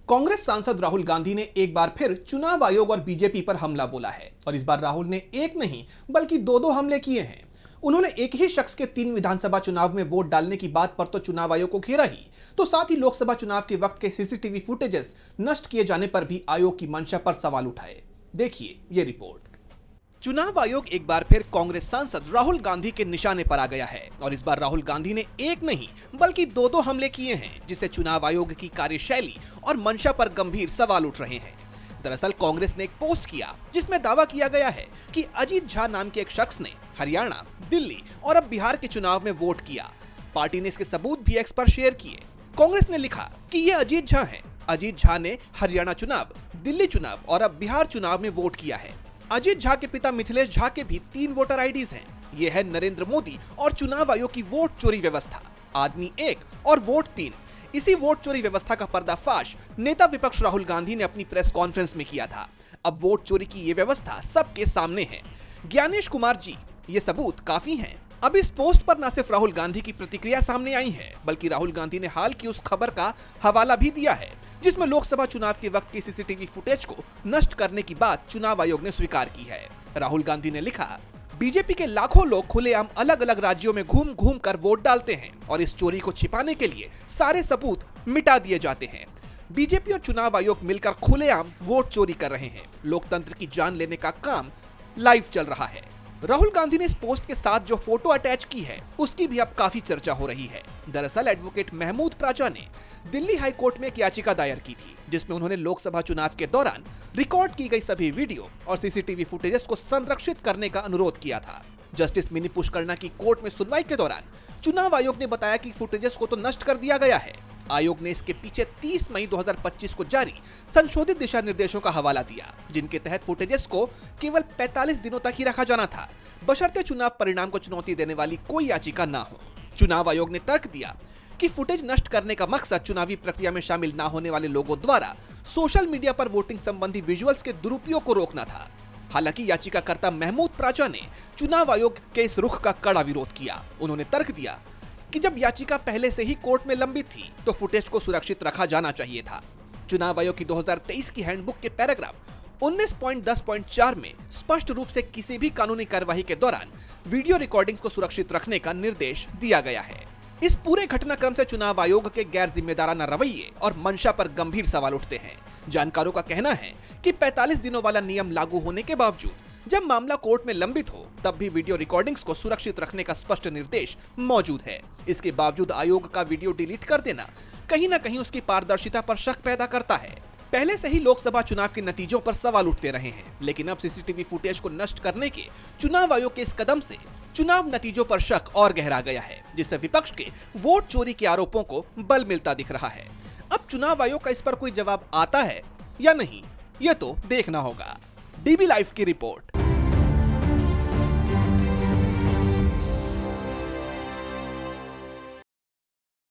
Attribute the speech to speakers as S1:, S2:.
S1: कांग्रेस सांसद राहुल गांधी ने एक बार फिर चुनाव आयोग और बीजेपी पर हमला बोला है और इस बार राहुल ने एक नहीं बल्कि दो हमले किए हैं। उन्होंने एक ही शख्स के 3 विधानसभा चुनाव में वोट डालने की बात पर तो चुनाव आयोग को घेरा ही, तो साथ ही लोकसभा चुनाव के वक्त के सीसीटीवी फुटेजेस नष्ट किए जाने पर भी आयोग की मंशा पर सवाल उठाए। देखिए ये रिपोर्ट। चुनाव आयोग एक बार फिर कांग्रेस सांसद राहुल गांधी के निशाने पर आ गया है और इस बार राहुल गांधी ने एक नहीं बल्कि दो हमले किए हैं, जिससे चुनाव आयोग की कार्यशैली और मंशा पर गंभीर सवाल उठ रहे हैं। दरअसल कांग्रेस ने एक पोस्ट किया जिसमें दावा किया गया है कि अजीत झा नाम के एक शख्स ने हरियाणा, दिल्ली और अब बिहार के चुनाव में वोट किया। पार्टी ने इसके सबूत भी एक्स पर शेयर किए। कांग्रेस ने लिखा कि ये अजीत झा है। अजीत झा ने हरियाणा चुनाव, दिल्ली चुनाव और अब बिहार चुनाव में वोट किया है। अजीत झा के पिता मिथिलेश झा के भी 3 वोटर आईडीज हैं। ये है नरेंद्र मोदी और चुनाव आयोग की वोट चोरी व्यवस्था। आदमी 1 और वोट 3। इसी वोट चोरी व्यवस्था का पर्दाफाश नेता विपक्ष राहुल गांधी ने अपनी प्रेस कॉन्फ्रेंस में किया था। अब वोट चोरी की ये व्यवस्था सबके सामने है। ज्ञानेश कुमार जी, ये सबूत काफी हैं। अब इस पोस्ट पर न सिर्फ राहुल गांधी की प्रतिक्रिया सामने आई है, बल्कि राहुल गांधी ने हाल की उस खबर का हवाला भी दिया है जिसमें लोकसभा चुनाव के वक्त की सीसीटीवी फुटेज को नष्ट करने की बात चुनाव आयोग ने स्वीकार की है। राहुल गांधी ने लिखा, बीजेपी के लाखों लोग खुलेआम अलग अलग राज्यों में घूम घूम कर वोट डालते हैं और इस चोरी को छिपाने के लिए सारे सबूत मिटा दिए जाते हैं। बीजेपी और चुनाव आयोग मिलकर खुलेआम वोट चोरी कर रहे हैं। लोकतंत्र की जान लेने का काम लाइव चल रहा है। राहुल गांधी ने इस पोस्ट के साथ जो फोटो अटैच की है उसकी भी अब काफी चर्चा हो रही है। दरअसल एडवोकेट महमूद प्राचा ने दिल्ली हाई कोर्ट में एक याचिका दायर की थी जिसमें उन्होंने लोकसभा चुनाव के दौरान रिकॉर्ड की गई सभी वीडियो और सीसीटीवी फुटेजेस को संरक्षित करने का अनुरोध किया था। जस्टिस मिनी पुष्करना की कोर्ट में सुनवाई के दौरान चुनाव आयोग ने बताया कि फुटेजेस को तो नष्ट कर दिया गया है। आयोग ने इसके पीछे 30 मई 2025 को जारी संशोधित दिशा निर्देशों का हवाला दिया, जिनके तहत फुटेजेस को केवल 45 दिनों तक ही रखा जाना था, बशर्ते चुनाव परिणाम को चुनौती देने वाली कोई याचिका ना हो। चुनाव आयोग ने तर्क दिया कि फुटेज नष्ट करने का मकसद चुनावी प्रक्रिया में शामिल न होने वाले लोगों द्वारा सोशल मीडिया पर वोटिंग संबंधी विजुअल्स के दुरुपयोग को रोकना था। हालांकि याचिकाकर्ता महमूद प्राचा ने चुनाव आयोग के इस रुख का कड़ा विरोध किया। उन्होंने तर्क दिया कि जब याचिका पहले से ही कोर्ट में लंबित थी तो फुटेज को सुरक्षित रखा जाना चाहिए था। चुनाव आयोग की 2023 की हैंडबुक के पैराग्राफ 19.10.4 में स्पष्ट रूप से किसी भी कानूनी कार्यवाही के दौरान वीडियो रिकॉर्डिंग्स को सुरक्षित रखने का निर्देश दिया गया है। इस पूरे घटनाक्रम से चुनाव आयोग के गैर जिम्मेदाराना रवैये और मंशा पर गंभीर सवाल उठते हैं। जानकारों का कहना है कि 45 दिनों वाला नियम लागू होने के बावजूद जब मामला कोर्ट में लंबित हो तब भी वीडियो रिकॉर्डिंग्स को सुरक्षित रखने का स्पष्ट निर्देश मौजूद है। इसके बावजूद आयोग का वीडियो डिलीट कर देना कहीं न कहीं उसकी पारदर्शिता पर शक पैदा करता है। पहले से ही लोकसभा चुनाव के नतीजों पर सवाल उठते रहे हैं, लेकिन अब सीसीटीवी फुटेज को नष्ट करने के चुनाव आयोग के इस कदम से चुनाव नतीजों पर शक और गहरा गया है, जिससे विपक्ष के वोट चोरी के आरोपों को बल मिलता दिख रहा है। अब चुनाव आयोग का इस पर कोई जवाब आता है या नहीं, यह तो देखना होगा। डीबी लाइव की रिपोर्ट।